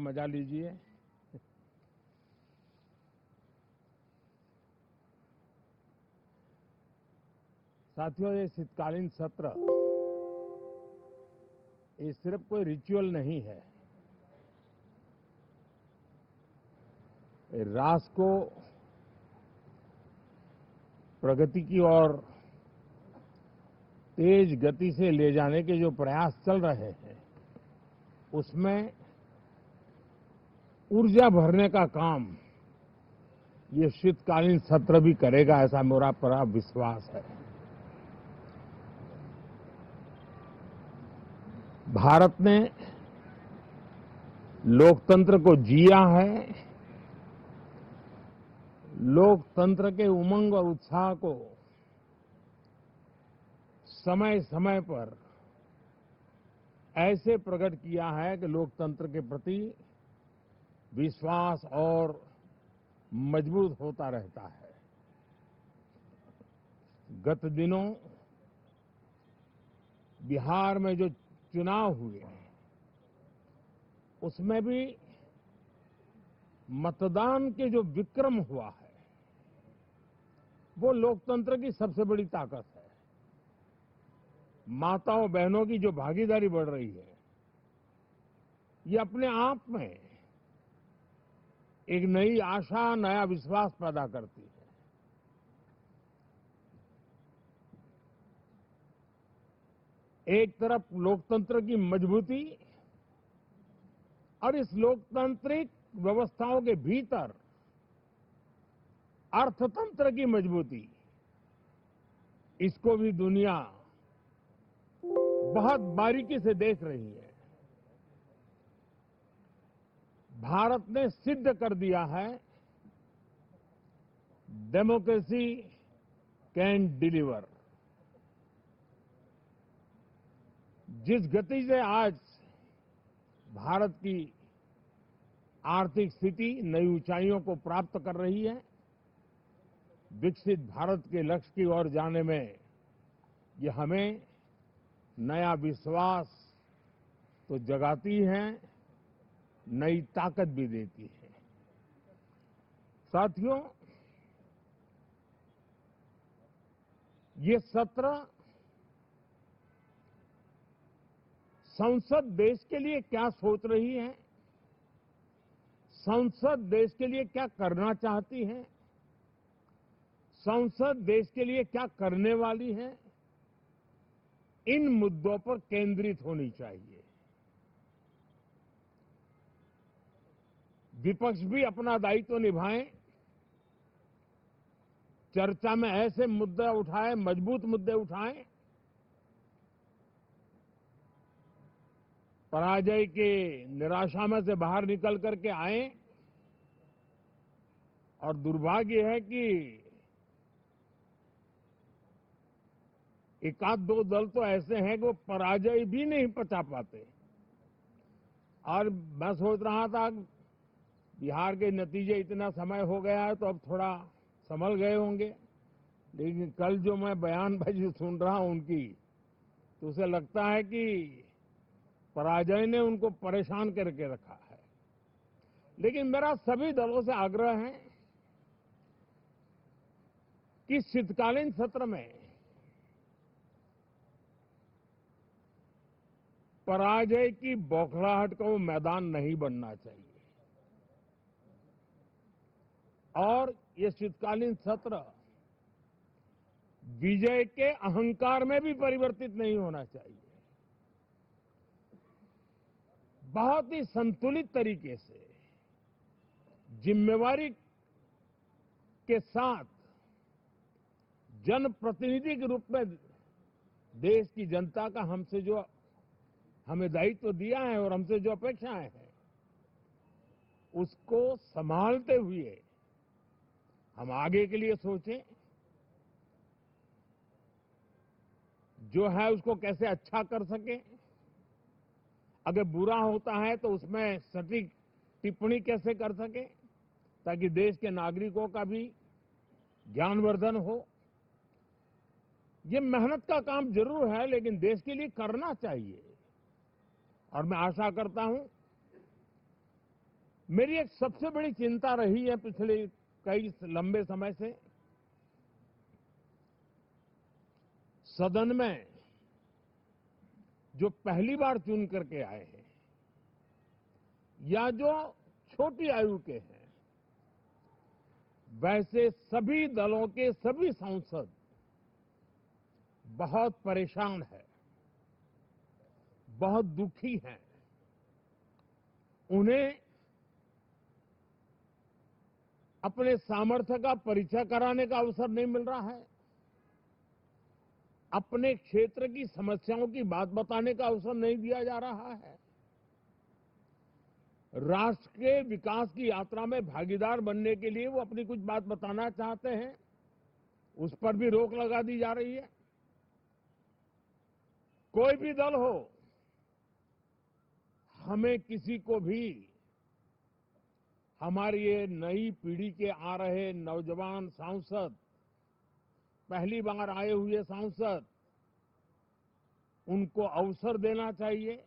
मजा लीजिए। साथियों, ये शीतकालीन सत्र ये सिर्फ कोई रिचुअल नहीं है। राष्ट्र को प्रगति की ओर तेज गति से ले जाने के जो प्रयास चल रहे हैं, उसमें ऊर्जा भरने का काम ये शीतकालीन सत्र भी करेगा, ऐसा मेरा पूरा विश्वास है। भारत ने लोकतंत्र को जिया है, लोकतंत्र के उमंग और उत्साह को समय समय पर ऐसे प्रकट किया है कि लोकतंत्र के प्रति विश्वास और मजबूत होता रहता है। गत दिनों बिहार में जो चुनाव हुए, उसमें भी मतदान के जो विक्रम हुआ है, वो लोकतंत्र की सबसे बड़ी ताकत है। माताओं बहनों की जो भागीदारी बढ़ रही है, ये अपने आप में एक नई आशा, नया विश्वास पैदा करती है। एक तरफ लोकतंत्र की मजबूती और इस लोकतांत्रिक व्यवस्थाओं के भीतर अर्थतंत्र की मजबूती, इसको भी दुनिया बहुत बारीकी से देख रही है। भारत ने सिद्ध कर दिया है, डेमोक्रेसी कैन डिलीवर। जिस गति से आज भारत की आर्थिक स्थिति नई ऊंचाइयों को प्राप्त कर रही है, विकसित भारत के लक्ष्य की ओर जाने में ये हमें नया विश्वास तो जगाती है, नई ताकत भी देती है। साथियों, ये सत्र संसद देश के लिए क्या सोच रही है, संसद देश के लिए क्या करना चाहती है, संसद देश के लिए क्या करने वाली है, इन मुद्दों पर केंद्रित होनी चाहिए। विपक्ष भी अपना दायित्व निभाएं, चर्चा में ऐसे मुद्दे उठाएं, मजबूत मुद्दे उठाएं, पराजय के निराशा में से बाहर निकल करके आए। और दुर्भाग्य है कि एकाध दो दल तो ऐसे हैं कि वो पराजय भी नहीं पचा पाते। और मैं सोच रहा था बिहार के नतीजे इतना समय हो गया है तो अब थोड़ा संभल गए होंगे, लेकिन कल जो मैं बयानबाजी सुन रहा हूं उनकी, तो उसे लगता है कि पराजय ने उनको परेशान करके रखा है। लेकिन मेरा सभी दलों से आग्रह है कि शीतकालीन सत्र में पराजय की बौखलाहट का वो मैदान नहीं बनना चाहिए। और ये शीतकालीन सत्र विजय के अहंकार में भी परिवर्तित नहीं होना चाहिए। बहुत ही संतुलित तरीके से, जिम्मेवारी के साथ, जनप्रतिनिधि के रूप में देश की जनता का हमसे जो हमें दायित्व दिया है और हमसे जो अपेक्षाएं हैं, उसको संभालते हुए हम आगे के लिए सोचें। जो है उसको कैसे अच्छा कर सके, अगर बुरा होता है तो उसमें सटीक टिप्पणी कैसे कर सके, ताकि देश के नागरिकों का भी ज्ञानवर्धन हो। ये मेहनत का काम जरूर है, लेकिन देश के लिए करना चाहिए। और मैं आशा करता हूं मेरी एक सबसे बड़ी चिंता रही है पिछले कई लंबे समय से, सदन में जो पहली बार चुन करके आए हैं या जो छोटी आयु के हैं, वैसे सभी दलों के सभी सांसद बहुत परेशान हैं, बहुत दुखी हैं। उन्हें अपने सामर्थ्य का परिचय कराने का अवसर नहीं मिल रहा है, अपने क्षेत्र की समस्याओं की बात बताने का अवसर नहीं दिया जा रहा है। राष्ट्र के विकास की यात्रा में भागीदार बनने के लिए वो अपनी कुछ बात बताना चाहते हैं, उस पर भी रोक लगा दी जा रही है। कोई भी दल हो, हमें किसी को भी हमारी ये नई पीढ़ी के आ रहे नौजवान सांसद, पहली बार आए हुए सांसद, उनको अवसर देना चाहिए।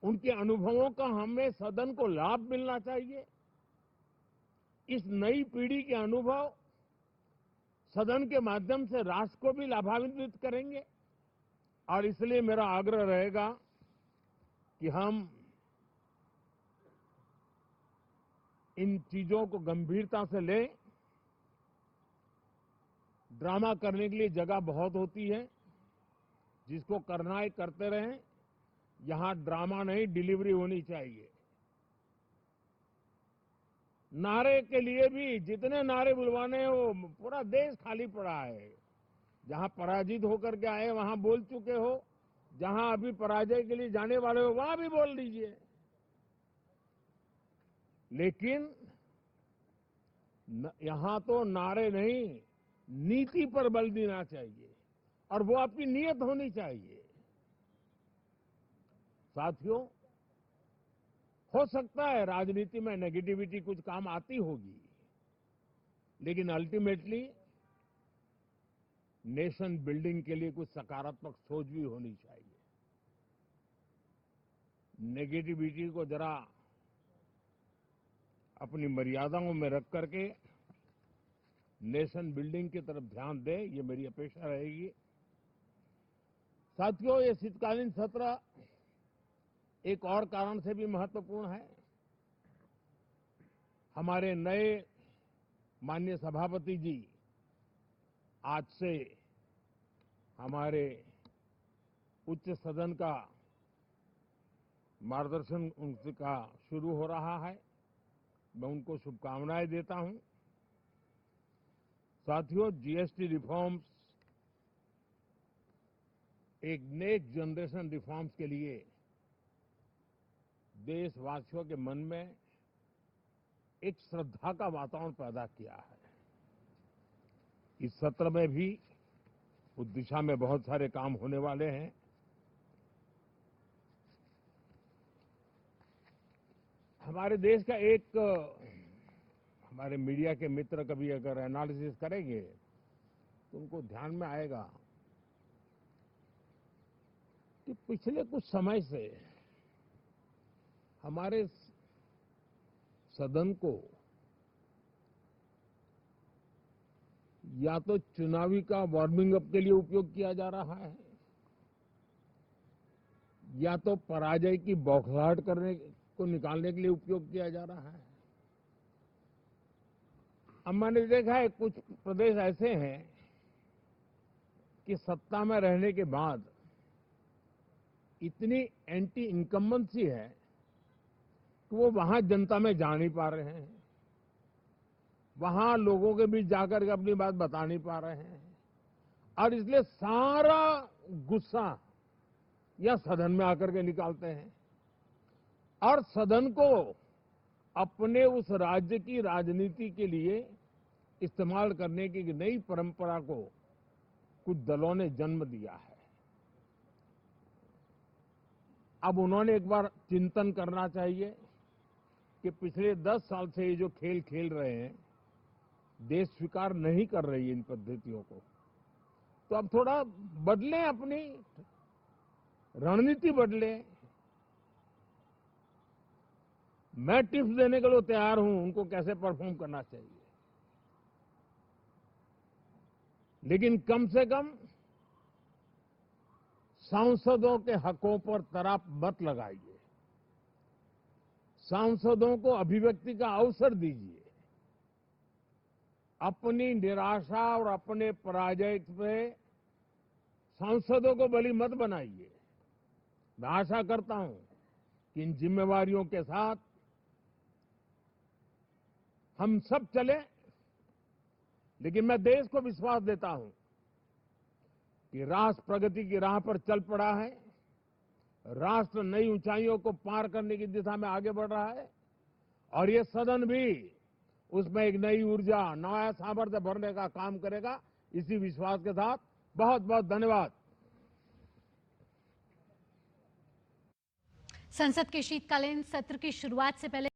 उनके अनुभवों का हमें सदन को लाभ मिलना चाहिए। इस नई पीढ़ी के अनुभव सदन के माध्यम से राष्ट्र को भी लाभान्वित करेंगे और इसलिए मेरा आग्रह रहेगा कि हम इन चीजों को गंभीरता से लें। ड्रामा करने के लिए जगह बहुत होती है, जिसको करना है करते रहें। यहां ड्रामा नहीं, डिलीवरी होनी चाहिए। नारे के लिए भी जितने नारे बुलवाने हैं, वो पूरा देश खाली पड़ा है। जहां पराजित होकर के आए वहां बोल चुके हो, जहां अभी पराजय के लिए जाने वाले हो वहां भी बोल दीजिए, लेकिन यहां तो नारे नहीं, नीति पर बल देना चाहिए और वो आपकी नीयत होनी चाहिए। साथियों, हो सकता है राजनीति में नेगेटिविटी कुछ काम आती होगी, लेकिन अल्टीमेटली नेशन बिल्डिंग के लिए कुछ सकारात्मक सोच भी होनी चाहिए। नेगेटिविटी को जरा अपनी मर्यादाओं में रख करके नेशन बिल्डिंग की तरफ ध्यान दे, ये मेरी अपेक्षा रहेगी। साथियों, ये शीतकालीन सत्र एक और कारण से भी महत्वपूर्ण है। हमारे नए माननीय सभापति जी आज से हमारे उच्च सदन का मार्गदर्शन उनका शुरू हो रहा है। मैं उनको शुभकामनाएं देता हूं। साथियों, जीएसटी रिफॉर्म्स एक नेक्स्ट जनरेशन रिफॉर्म्स के लिए देशवासियों के मन में एक श्रद्धा का वातावरण पैदा किया है। इस सत्र में भी उस दिशा में बहुत सारे काम होने वाले हैं। हमारे देश का एक हमारे मीडिया के मित्र कभी अगर एनालिसिस करेंगे तो उनको ध्यान में आएगा कि पिछले कुछ समय से हमारे सदन को या तो चुनावी का वार्मिंग अप के लिए उपयोग किया जा रहा है, या तो पराजय की बौखलाहट करने को निकालने के लिए उपयोग किया जा रहा है। अब मैंने देखा है कुछ प्रदेश ऐसे हैं कि सत्ता में रहने के बाद इतनी एंटी इनकम्बेंसी है कि वो वहां जनता में जा नहीं पा रहे हैं, वहां लोगों के बीच जाकर के अपनी बात बता नहीं पा रहे हैं, और इसलिए सारा गुस्सा या सदन में आकर के निकालते हैं और सदन को अपने उस राज्य की राजनीति के लिए इस्तेमाल करने की नई परंपरा को कुछ दलों ने जन्म दिया है। अब उन्होंने एक बार चिंतन करना चाहिए कि पिछले 10 साल से ये जो खेल खेल रहे हैं, देश स्वीकार नहीं कर रही है इन पद्धतियों को, तो अब थोड़ा बदलें, अपनी रणनीति बदलें। मैं टिप्स देने के लिए तैयार हूं उनको कैसे परफॉर्म करना चाहिए, लेकिन कम से कम सांसदों के हकों पर तराप मत लगाइए। सांसदों को अभिव्यक्ति का अवसर दीजिए। अपनी निराशा और अपने पराजय पे सांसदों को बलि मत बनाइए। मैं आशा करता हूं कि इन जिम्मेवारियों के साथ हम सब चले, लेकिन मैं देश को विश्वास देता हूं कि राष्ट्र प्रगति की राह पर चल पड़ा है। राष्ट्र नई ऊंचाइयों को पार करने की दिशा में आगे बढ़ रहा है और ये सदन भी उसमें एक नई ऊर्जा, नया सामर्थ्य भरने का काम करेगा। इसी विश्वास के साथ बहुत बहुत धन्यवाद। संसद के शीतकालीन सत्र की शुरुआत से पहले